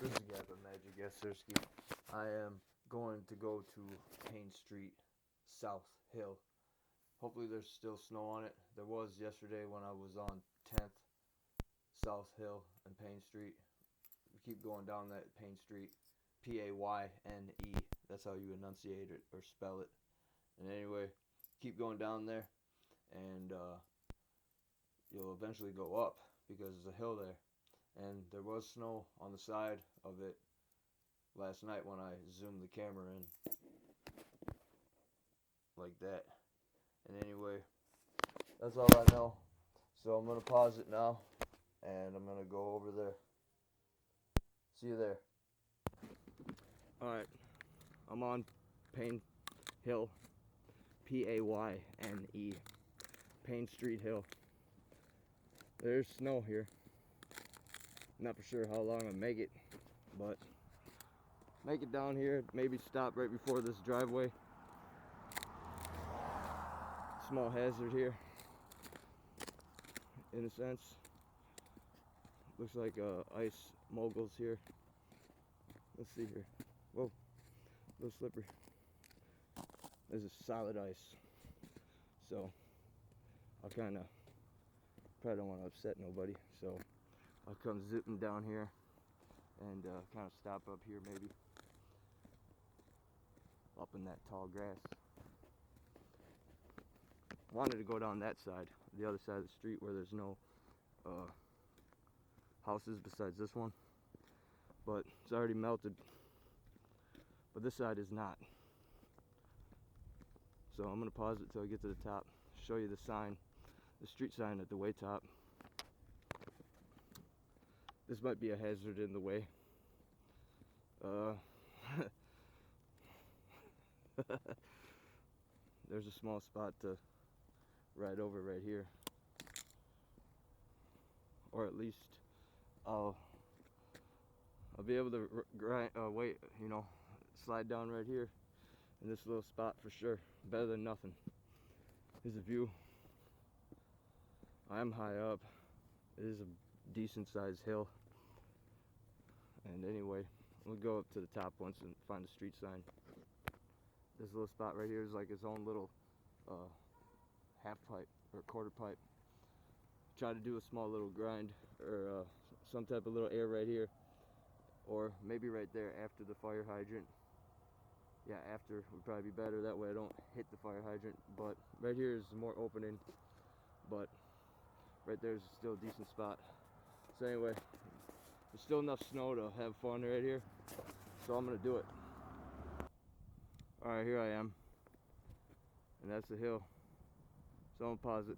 This is GappaMagix. Yes, Sirski. I am going to go to Payne Street, South Hill. Hopefully there's still snow on it. There was yesterday when I was on 10th, South Hill and Payne Street. We keep going down that Payne Street, P-A-Y-N-E. That's how you enunciate it or spell it. And anyway, keep going down there, and you'll eventually go up because there's a hill there. And there was snow on the side of it last night when I zoomed the camera in like that. And anyway, that's all I know. So I'm gonna pause it now and I'm gonna go over there. See you there. Alright, I'm on Payne Hill, P-A-Y-N-E, Payne Street Hill. There's snow here. Not for sure how long I'll make it, but make it down here, maybe stop right before this driveway. Small hazard here, in a sense. Looks like ice moguls here. Let's see here. Whoa, a little slippery. This is solid ice, so I'll kind of probably don't want to upset nobody, so I'll come zipping down here and kind of stop up here, maybe up in that tall grass. Wanted to go down that side, the other side of the street where there's no houses besides this one, but it's already melted. But this side is not. So I'm gonna pause it till I get to the top, show you the sign, the street sign at the way top. This might be a hazard in the way. There's a small spot to ride over right here, or at least I'll be able to slide down right here in this little spot for sure. Better than nothing. Here's a view. I'm high up. It is a decent sized hill. And anyway, we'll go up to the top once and find the street sign. This little spot right here is like its own little half pipe or quarter pipe. Try to do a small little grind or some type of little air right here, or maybe right there after the fire hydrant. Yeah, after would probably be better, that way I don't hit the fire hydrant. But right here is more opening, but right there is still a decent spot. So anyway, there's still enough snow to have fun right here, so I'm gonna do it. Alright, here I am, and that's the hill. So I'm gonna pause it.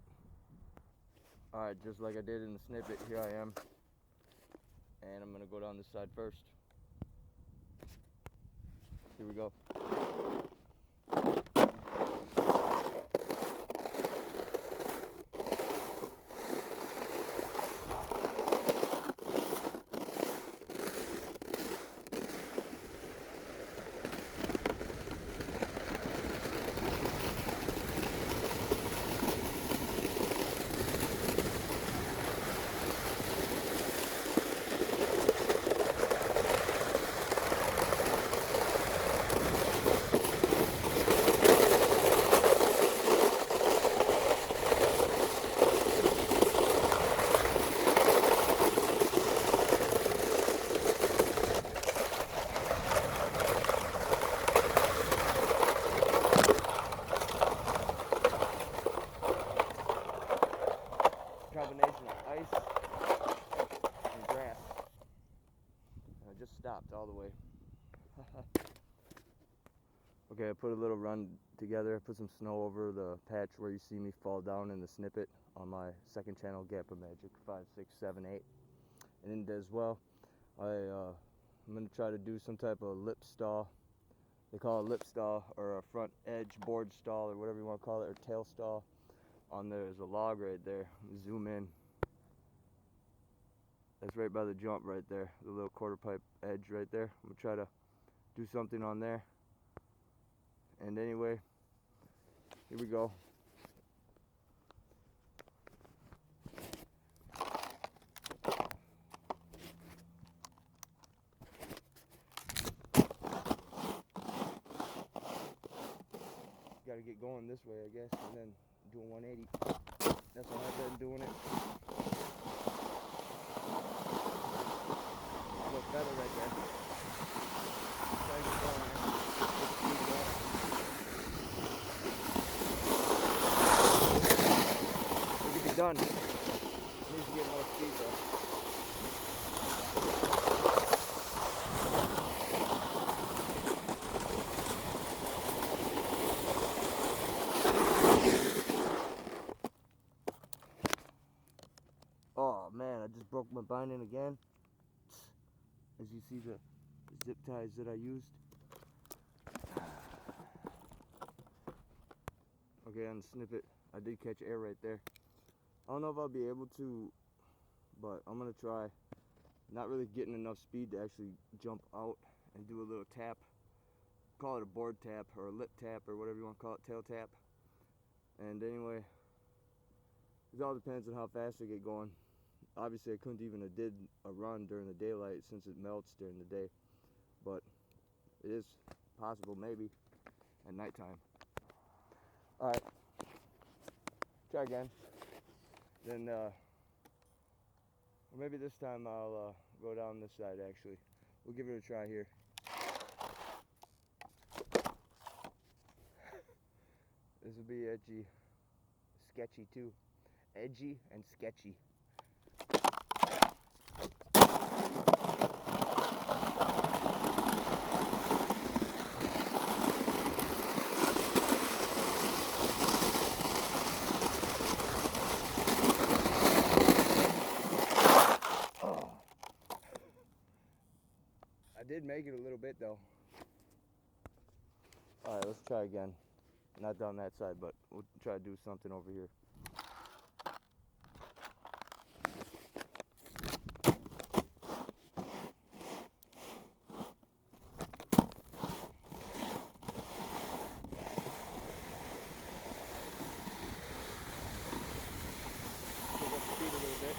Alright, just like I did in the snippet, here I am, and I'm gonna go down this side first. Here we go. Combination of ice and grass. And I just stopped all the way. Okay, I put a little run together. I put some snow over the patch where you see me fall down in the snippet on my second channel, GappaMagix 5678. And as well, I'm going to try to do some type of lip stall. They call it lip stall, or a front edge board stall, or whatever you want to call it, or tail stall. On there's a log right there. Zoom in. That's right by the jump right there, the little quarter pipe edge right there. I'm gonna try to do something on there. And anyway, here we go. going this way, I guess, and then doing 180. That's how I've been doing it. Look better right there. Try to get going there. We could be done. Needs to get more speed though. Oh man, I just broke my binding again. As you see the zip ties that I used. Okay, on the snippet, I did catch air right there. I don't know if I'll be able to, but I'm gonna try. Not really getting enough speed to actually jump out and do a little tap. Call it a board tap or a lip tap or whatever you want to call it, tail tap. And anyway, it all depends on how fast I get going. Obviously I couldn't even have did a run during the daylight since it melts during the day, but it is possible maybe at nighttime. Alright, try again. Then or maybe this time I'll go down this side actually. We'll give it a try here. This will be edgy, sketchy too. Edgy and sketchy. I did make it a little bit though. Alright, let's try again. Not down that side, but we'll try to do something over here. Pick up the speed a little bit.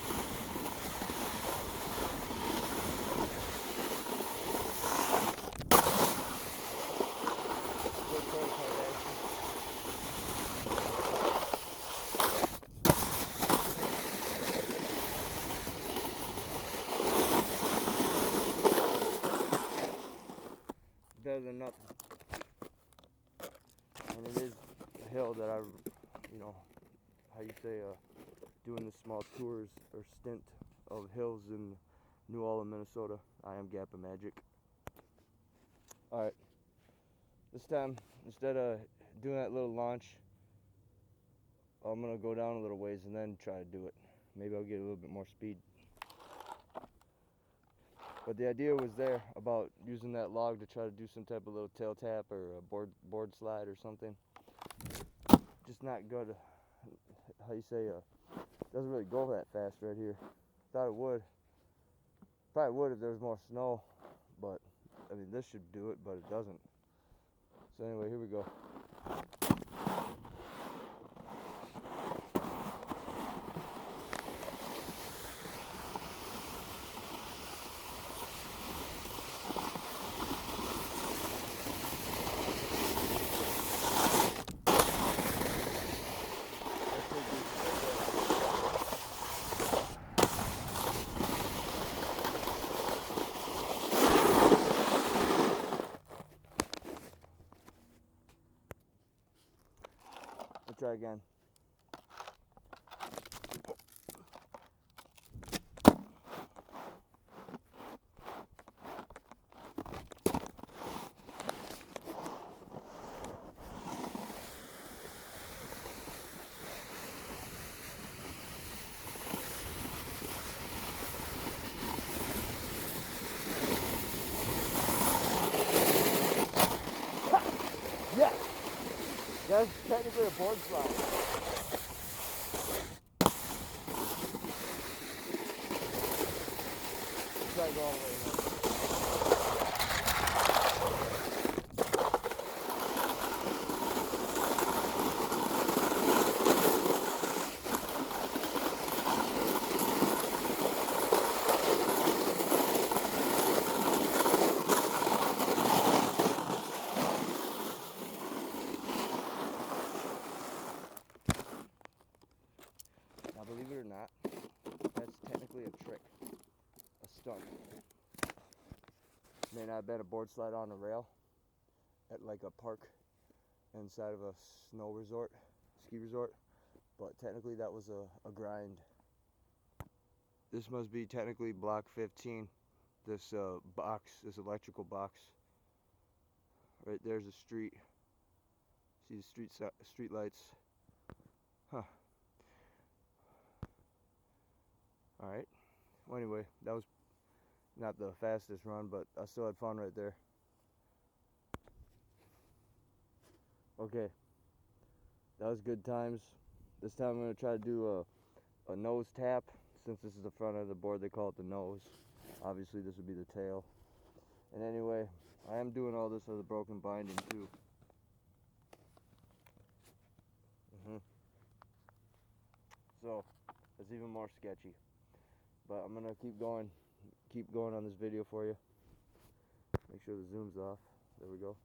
Better than nothing. And it is a hill that I, you know, how you say, doing this small tours or stint of hills in New Orleans, Minnesota. I am GappaMagix. Alright, this time, instead of doing that little launch, I'm going to go down a little ways and then try to do it. Maybe I'll get a little bit more speed. But the idea was there about using that log to try to do some type of little tail tap or a board slide or something. Just not good, how you say, doesn't really go that fast right here. Thought it would. Probably would if there was more snow, but I mean this should do it, but it doesn't. So anyway, here we go. We'll try again. Yes! That's technically a board slide. Try to go all the way in. stuck. May not have been a board slide on a rail at like a park inside of a snow resort, ski resort, but technically that was a grind. This must be technically block 15. This box, this electrical box. Right there's a street. See the street lights. Huh. Alright. Well, anyway, that was not the fastest run, but I still had fun right there. Okay. That was good times. This time I'm going to try to do a nose tap. Since this is the front of the board, they call it the nose. Obviously, this would be the tail. And anyway, I am doing all this with a broken binding too. So, it's even more sketchy. But I'm gonna keep going on this video for you. Make sure the zoom's off. There we go.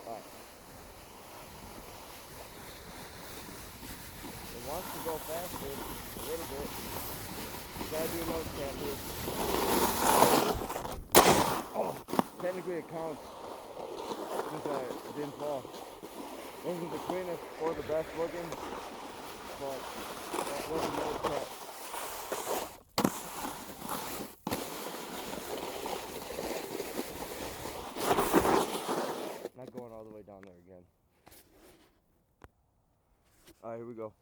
Alright. It wants to go faster a little bit. Gotta do a nose tap here. Oh, technically it counts since I didn't fall. Wasn't the cleanest or the best looking, but that was a nose tap. Not going all the way down there again. Alright, here we go.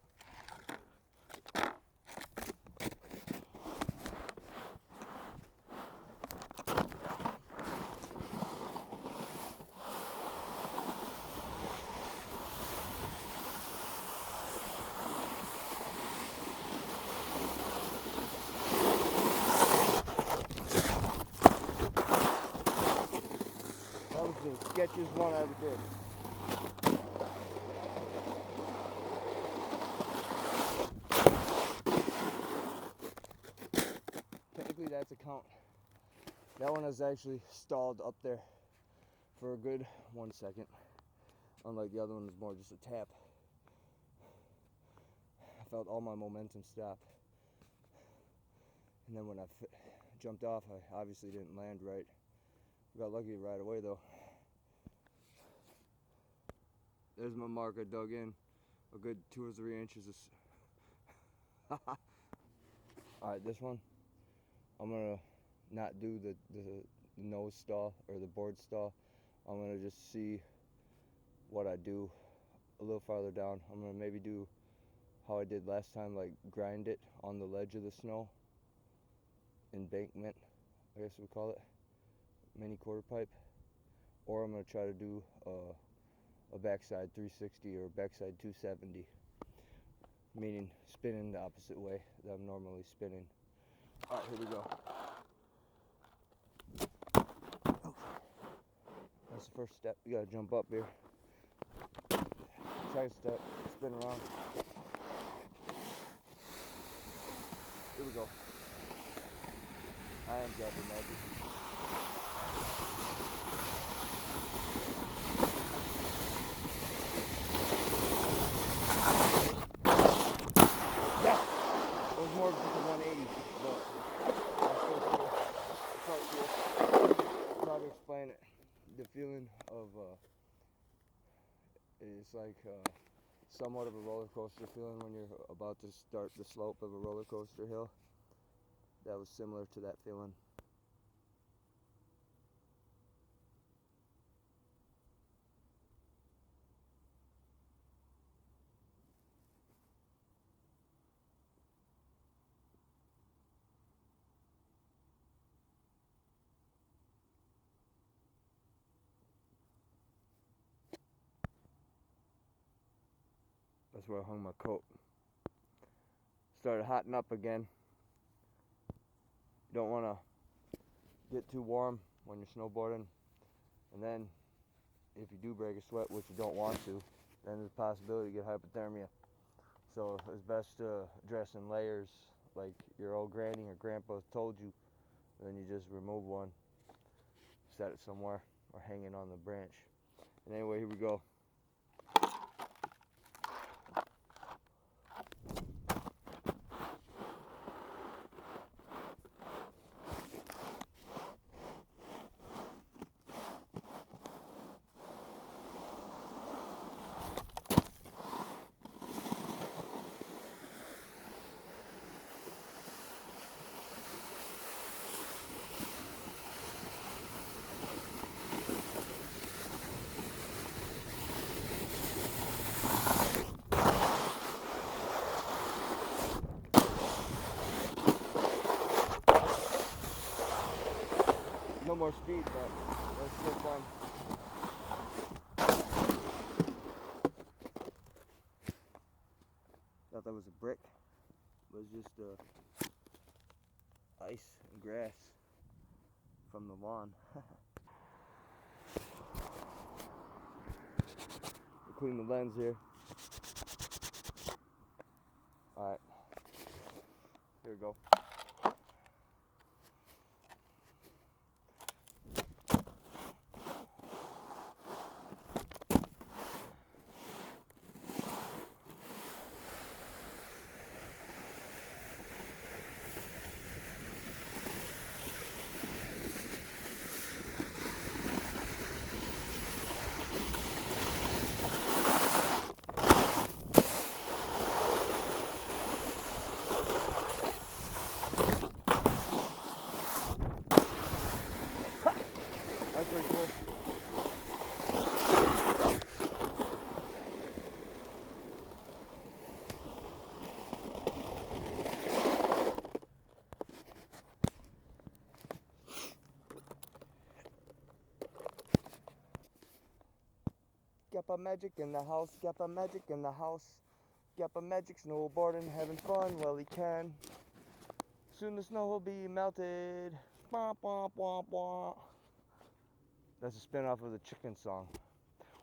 That was the sketchiest one I ever did. Technically that's a count. That one is actually stalled up there for a good 1 second. Unlike the other one was more just a tap. I felt all my momentum stop. And then when I jumped off, I obviously didn't land right. Got lucky right away though. There's my mark I dug in. A good 2 or 3 inches of Alright, this one I'm gonna not do the nose stall or the board stall. I'm gonna just see what I do a little farther down. I'm gonna maybe do how I did last time, like grind it on the ledge of the snow. Embankment, I guess we call it. Mini quarter pipe. Or I'm gonna try to do a backside 360 or backside 270, meaning spinning the opposite way that I'm normally spinning. Alright, here we go. Okay. That's the first step. You gotta jump up here. Second step, spin around. Here we go. I am GappaMagix. More of just a 180, but I still feel try to explain it. The feeling of it's like somewhat of a roller coaster feeling when you're about to start the slope of a roller coaster hill. That was similar to that feeling. That's where I hung my coat. Started hotting up again. You don't want to get too warm when you're snowboarding. And then, if you do break a sweat, which you don't want to, then there's a possibility you get hypothermia. So it's best to dress in layers like your old granny or grandpa told you. And then you just remove one, set it somewhere, or hang it on the branch. And anyway, here we go. No more speed, but that's still fun. Thought that was a brick. It was just ice and grass from the lawn. We'll clean the lens here. Alright, here we go. That's pretty cool. GappaMagix in the house, GappaMagix in the house. GappaMagix snowboarding, having fun, well he can. Soon the snow will be melted. Wah, wah, wah, wah. That's a spin-off of the chicken song.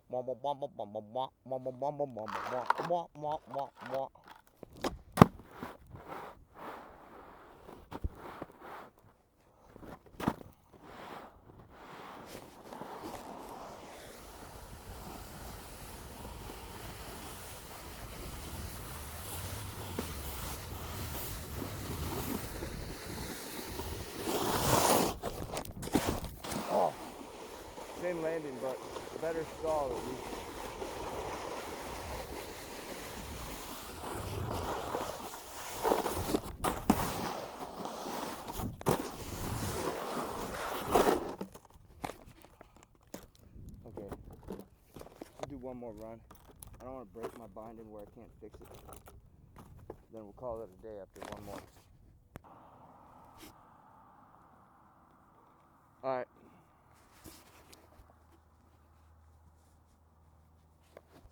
Wah, wah, wah, wah, wah, wah, wah, wah, wah, wah, wah, wah, wah, wah, wah. Oh, same landing, but better stall at least. Okay, we'll do one more run. I don't want to break my binding where I can't fix it. Then we'll call it a day after one more. Alright.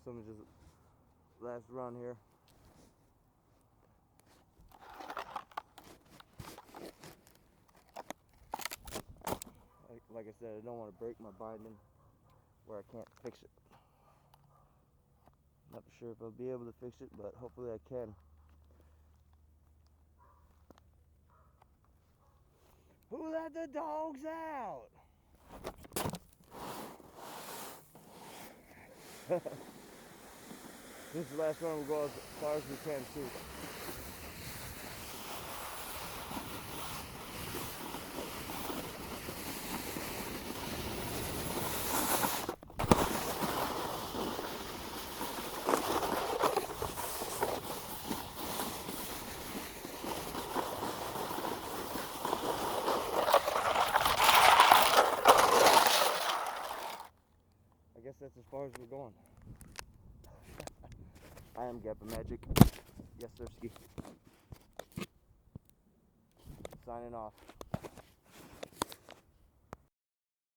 Some just last run here. Like I said, I don't want to break my binding where I can't fix it. Not sure if I'll be able to fix it, but hopefully I can. Who let the dogs out? This is the last one. We'll go as far as we can too. I guess that's as far as we're going. I am GappaMagix. Yes, sirski. Signing off.